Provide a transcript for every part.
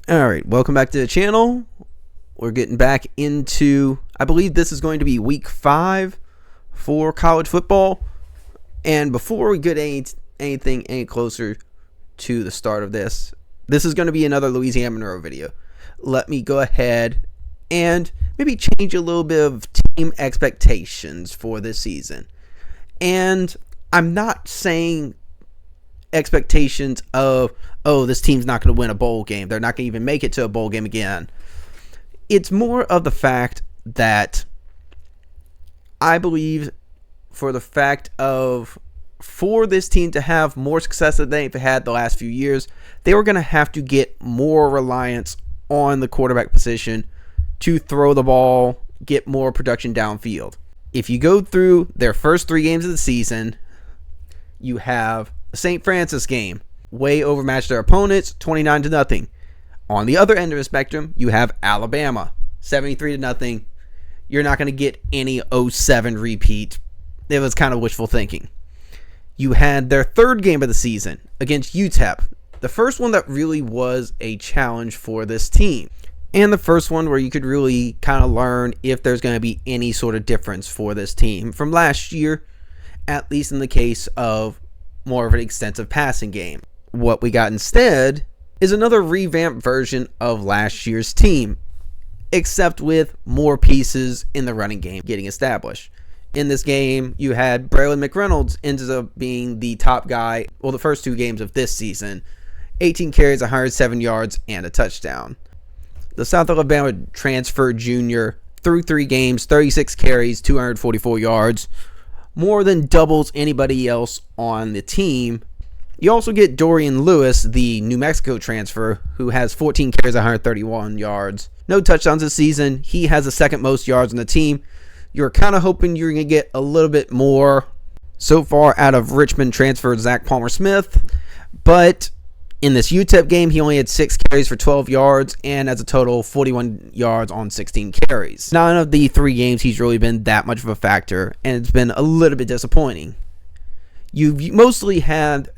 Alright, welcome back to the channel. We're getting back into, I believe this is going to be week 5 for college football. And before we get anything any closer to the start of this is going to be another Louisiana Monroe video. Let me go ahead and maybe change a little bit of team expectations for this season. And I'm not saying expectations of, oh, this team's not going to win a bowl game. They're not going to even make it to a bowl game again. It's more of the fact that I believe for this team to have more success than they've had the last few years, they were going to have to get more reliance on the quarterback position to throw the ball, get more production downfield. If you go through their first 3 games of the season, you have the St. Francis game, way overmatched their opponents, 29-0. On the other end of the spectrum, you have Alabama, 73-0. You're not going to get any 07 repeat. It was kind of wishful thinking. You had their 3rd game of the season against UTEP, the first one that really was a challenge for this team, and the first one where you could really kind of learn if there's going to be any sort of difference for this team from last year, at least in the case of more of an extensive passing game. What we got instead is another revamped version of last year's team, except with more pieces in the running game getting established. In this game, you had Braylon McReynolds ends up being the top guy, well, the first 2 games of this season. 18 carries, 107 yards, and a touchdown. The South Alabama transfer junior, through 3 games, 36 carries, 244 yards, more than doubles anybody else on the team. You also get Dorian Lewis, the New Mexico transfer, who has 14 carries, 131 yards. No touchdowns this season. He has the 2nd most yards on the team. You're kind of hoping you're going to get a little bit more so far out of Richmond transfer Zach Palmer-Smith. But in this UTEP game, he only had 6 carries for 12 yards and as a total 41 yards on 16 carries. None of the 3 games he's really been that much of a factor, and it's been a little bit disappointing. You've mostly had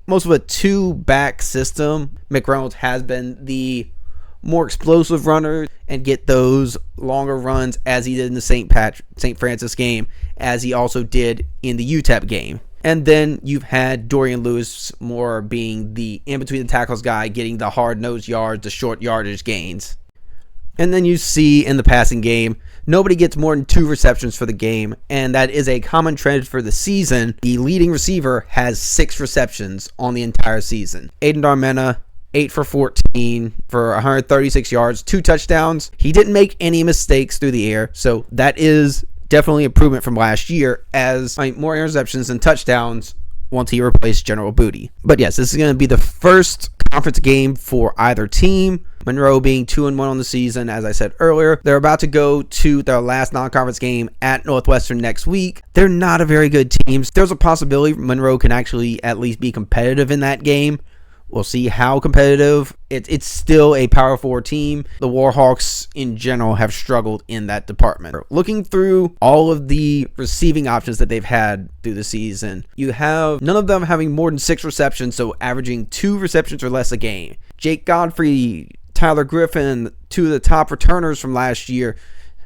most of a 2-back system. McReynolds has been the more explosive runner and get those longer runs as he did in the St. Francis game, as he also did in the UTEP game. And then you've had Dorian Lewis more being the in-between-the-tackles guy, getting the hard-nosed yards, the short yardage gains. And then you see in the passing game, nobody gets more than 2 receptions for the game, and that is a common trend for the season. The leading receiver has 6 receptions on the entire season. Aiden Darmena, 8 for 14 for 136 yards, 2 touchdowns. He didn't make any mistakes through the air, so that is definitely improvement from last year, as more interceptions and touchdowns once he replaced General Booty. But yes, this is going to be the first conference game for either team. Monroe being 2-1 on the season, as I said earlier. They're about to go to their last non-conference game at Northwestern next week. They're not a very good team. There's a possibility Monroe can actually at least be competitive in that game. We'll see how competitive. It's still a Power 4 team. The Warhawks in general have struggled in that department. Looking through all of the receiving options that they've had through the season, you have none of them having more than 6 receptions, so averaging 2 receptions or less a game. Jake Godfrey, Tyler Griffin, 2 of the top returners from last year,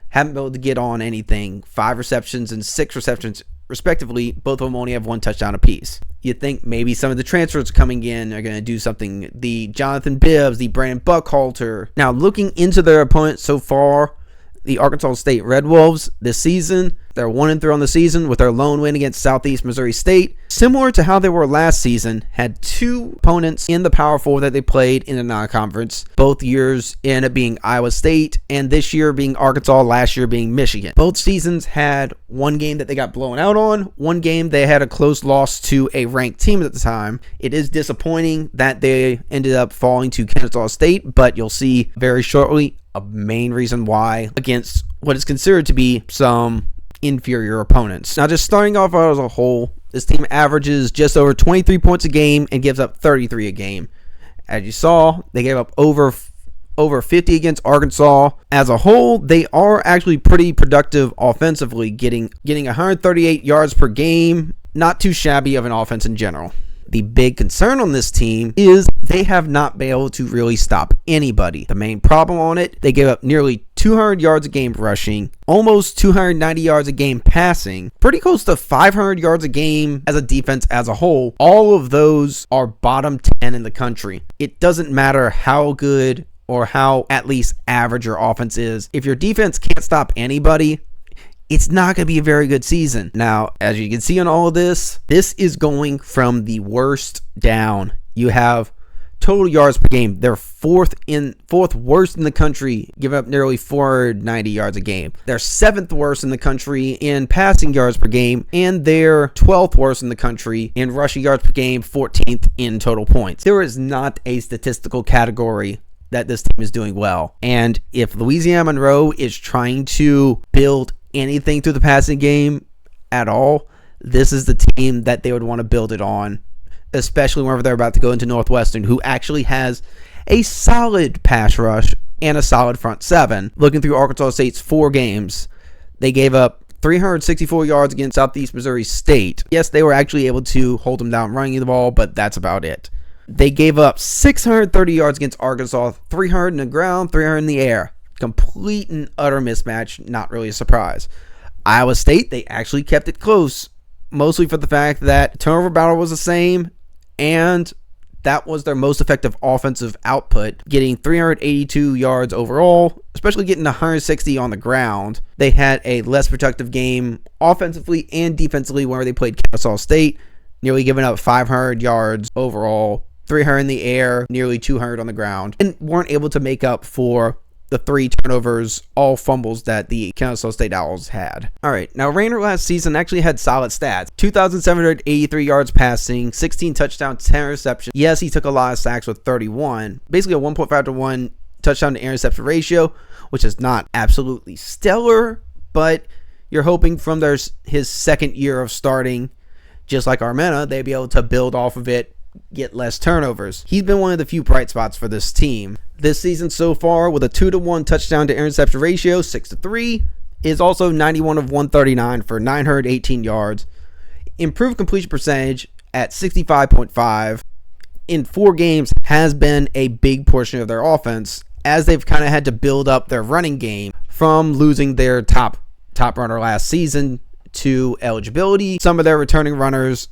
haven't been able to get on anything. 5 receptions and 6 receptions respectively. Both of them only have 1 touchdown apiece. You'd think maybe some of the transfers coming in are going to do something. The Jonathan Bibbs, the Brandon Buckhalter. Now, looking into their opponents so far, the Arkansas State Red Wolves this season, they're 1-3 on the season with their lone win against Southeast Missouri State. Similar to how they were last season, had 2 opponents in the Power 4 that they played in the non-conference. Both years ended up being Iowa State, and this year being Arkansas, last year being Michigan. Both seasons had 1 game that they got blown out on, 1 game they had a close loss to a ranked team at the time. It is disappointing that they ended up falling to Kennesaw State, but you'll see very shortly a main reason why against what is considered to be some inferior opponents. Now, just starting off as a whole, this team averages just over 23 points a game and gives up 33 a game. As you saw, they gave up over 50 against Arkansas. As a whole, they are actually pretty productive offensively, getting 138 yards per game. Not too shabby of an offense in general. The big concern on this team is they have not been able to really stop anybody. The main problem on it, they gave up nearly 200 yards a game rushing, almost 290 yards a game passing, pretty close to 500 yards a game as a defense as a whole. All of those are bottom 10 in the country. It doesn't matter how good or how at least average your offense is. If your defense can't stop anybody, it's not going to be a very good season. Now, as you can see on all of this is going from the worst down. You have total yards per game. They're fourth worst in the country, giving up nearly 490 yards a game. They're seventh worst in the country in passing yards per game, and they're 12th worst in the country in rushing yards per game, 14th in total points. There is not a statistical category that this team is doing well. And if Louisiana Monroe is trying to build anything through the passing game at all, this is the team that they would want to build it on, especially whenever they're about to go into Northwestern, who actually has a solid pass rush and a solid front seven. Looking through Arkansas State's 4 games, they gave up 364 yards against Southeast Missouri State. Yes, they were actually able to hold them down running the ball, but that's about it. They gave up 630 yards against Arkansas, 300 in the ground, 300 in the air. Complete and utter mismatch, not really a surprise. Iowa State, they actually kept it close, mostly for the fact that turnover battle was the same, and that was their most effective offensive output, getting 382 yards overall, especially getting 160 on the ground. They had a less productive game offensively and defensively whenever they played Kennesaw State, nearly giving up 500 yards overall, 300 in the air, nearly 200 on the ground, and weren't able to make up for the 3 turnovers, all fumbles that the Kennesaw State Owls had. All right, now Rayner last season actually had solid stats. 2,783 yards passing, 16 touchdowns, 10 receptions. Yes, he took a lot of sacks with 31. Basically a 1.5 to 1 touchdown to interception ratio, which is not absolutely stellar, but you're hoping from his second year of starting, just like Armena, they'd be able to build off of it, get less turnovers. He's been one of the few bright spots for this team. This season so far, with a 2-to-1 touchdown to interception ratio, 6-3, is also 91 of 139 for 918 yards. Improved completion percentage at 65.5 in 4 games has been a big portion of their offense, as they've kind of had to build up their running game from losing their top runner last season to eligibility. Some of their returning runners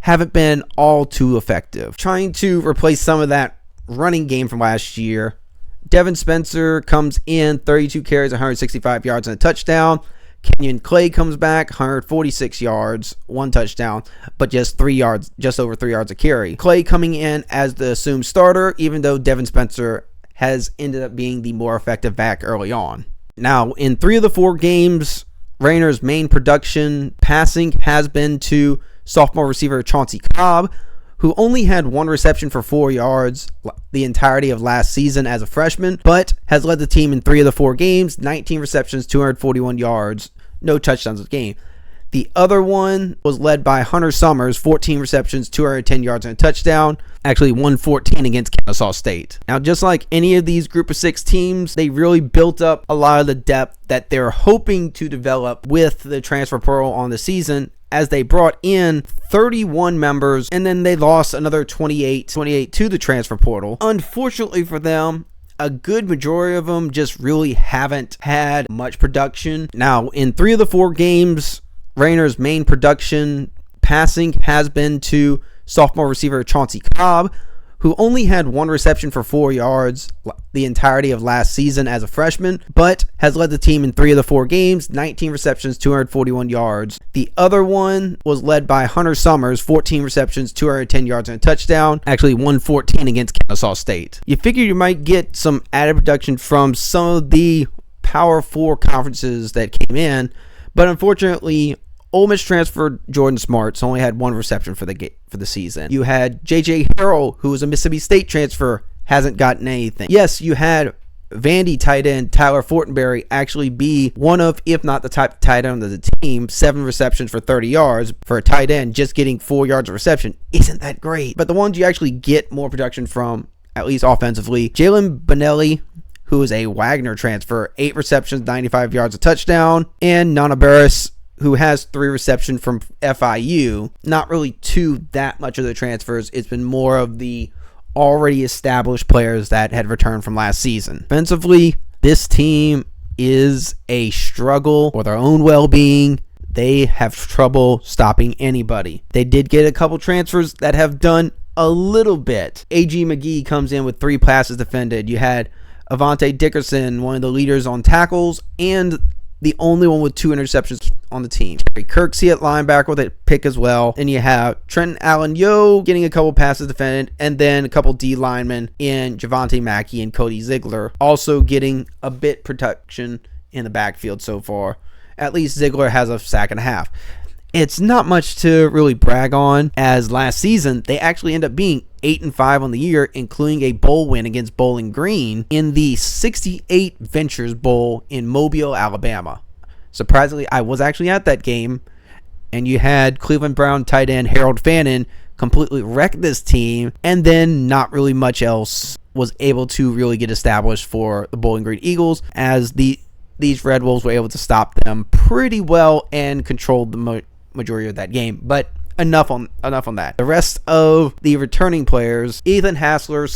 haven't been all too effective. Trying to replace some of that running game from last year, Devin Spencer comes in, 32 carries, 165 yards and a touchdown. Kenyon Clay comes back, 146 yards, 1 touchdown, but just over 3 yards a carry. Clay coming in as the assumed starter, even though Devin Spencer has ended up being the more effective back early on. Now, in 3 of the 4 games, Rayner's main production passing has been to sophomore receiver Chauncey Cobb, who only had 1 reception for 4 yards the entirety of last season as a freshman, but has led the team in 3 of the 4 games, 19 receptions, 241 yards, no touchdowns a game. The other one was led by Hunter Summers, 14 receptions, 210 yards and a touchdown, actually 114 against Kennesaw State. Now, just like any of these group of 6 teams, they really built up a lot of the depth that they're hoping to develop with the transfer portal on the season, as they brought in 31 members and then they lost another 28 to the transfer portal. Unfortunately for them, a good majority of them just really haven't had much production. Now, in 3 of the 4 games, Rayner's main production passing has been to sophomore receiver Chauncey Cobb, who only had 1 reception for 4 yards the entirety of last season as a freshman, but has led the team in 3 of the 4 games, 19 receptions, 241 yards. The other one was led by Hunter Summers, 14 receptions, 210 yards and a touchdown, actually 114 against Kennesaw State. You figured you might get some added production from some of the Power 4 conferences that came in, but unfortunately, Ole Miss transfer Jordan Smarts only had 1 reception for the season. You had J.J. Harrell, who was a Mississippi State transfer, hasn't gotten anything. Yes, you had Vandy tight end Tyler Fortenberry actually be one of, if not the top tight end of the team, 7 receptions for 30 yards. For a tight end, just getting 4 yards of reception isn't that great. But the ones you actually get more production from, at least offensively, Jalen Benelli, who is a Wagner transfer, 8 receptions, 95 yards, a touchdown, and Nana Barris, who has 3 receptions from FIU. Not really that much of the transfers. It's been more of the already established players that had returned from last season. Defensively, this team is a struggle for their own well-being. They have trouble stopping anybody. They did get a couple transfers that have done a little bit. A.G. McGee comes in with 3 passes defended. You had Avante Dickerson, one of the leaders on tackles, and the only one with 2 interceptions on the team. Kirksey at linebacker with a pick as well. And you have Trenton Allen-Yo getting a couple passes defended, and then a couple D linemen in Javonte Mackey and Cody Ziegler also getting a bit protection in the backfield so far. At least Ziegler has a sack and a half. It's not much to really brag on, as last season they actually end up being 8-5 on the year, including a bowl win against Bowling Green in the 68 Ventures Bowl in Mobile, Alabama. Surprisingly, I was actually at that game, and you had Cleveland Brown tight end Harold Fannin completely wreck this team, and then not really much else was able to really get established for the Bowling Green Eagles, as these Red Wolves were able to stop them pretty well and controlled the majority of that game. But enough on that. The rest of the returning players, Ethan Hassler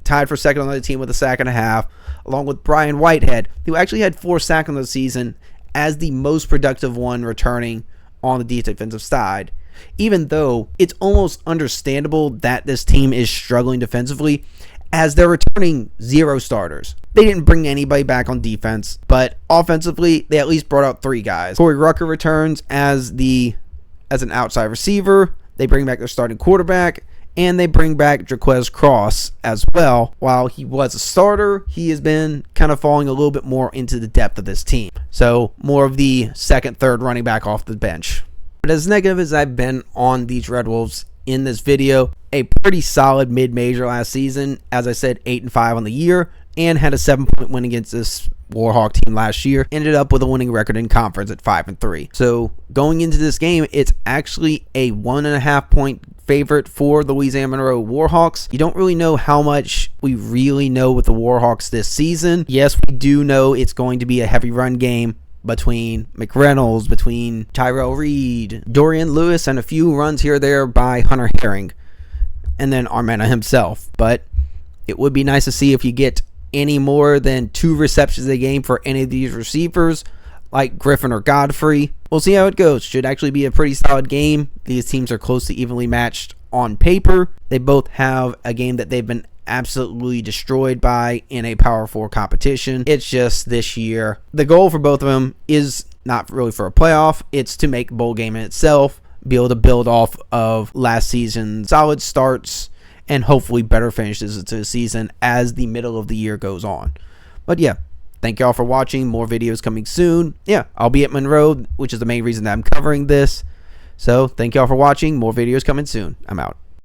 tied for second on the team with a sack and a half, along with Brian Whitehead, who actually had 4 sacks on the season, as the most productive one returning on the defensive side. Even though it's almost understandable that this team is struggling defensively, as they're returning 0 starters. They didn't bring anybody back on defense, but offensively, they at least brought out 3 guys. Corey Rucker returns as an outside receiver. They bring back their starting quarterback, and they bring back Jaquez Cross as well. While he was a starter, he has been kind of falling a little bit more into the depth of this team. So more of the second, third running back off the bench. But as negative as I've been on these Red Wolves in this video, a pretty solid mid-major last season. As I said, 8-5 on the year, and had a 7-point win against this Warhawk team last year. Ended up with a winning record in conference at 5-3. So going into this game, it's actually a 1.5 point favorite for the Louisiana Monroe Warhawks. You don't really know how much we really know with the Warhawks this season. Yes, we do know it's going to be a heavy run game between McReynolds, between Tyrell Reed, Dorian Lewis, and a few runs here or there by Hunter Herring, and then Armena himself. But it would be nice to see if you get any more than 2 receptions a game for any of these receivers, like Griffin or Godfrey. We'll see how it goes. Should actually be a pretty solid game. These teams are close to evenly matched on paper. They both have a game that they've been absolutely destroyed by in a Power 4 competition. It's just this year, the goal for both of them is not really for a playoff. It's to make a bowl game in itself, be able to build off of last season's solid starts, and hopefully better finishes to the season as the middle of the year goes on. But yeah, thank y'all for watching. More videos coming soon. Yeah, I'll be at Monroe, which is the main reason that I'm covering this. So thank y'all for watching. More videos coming soon. I'm out.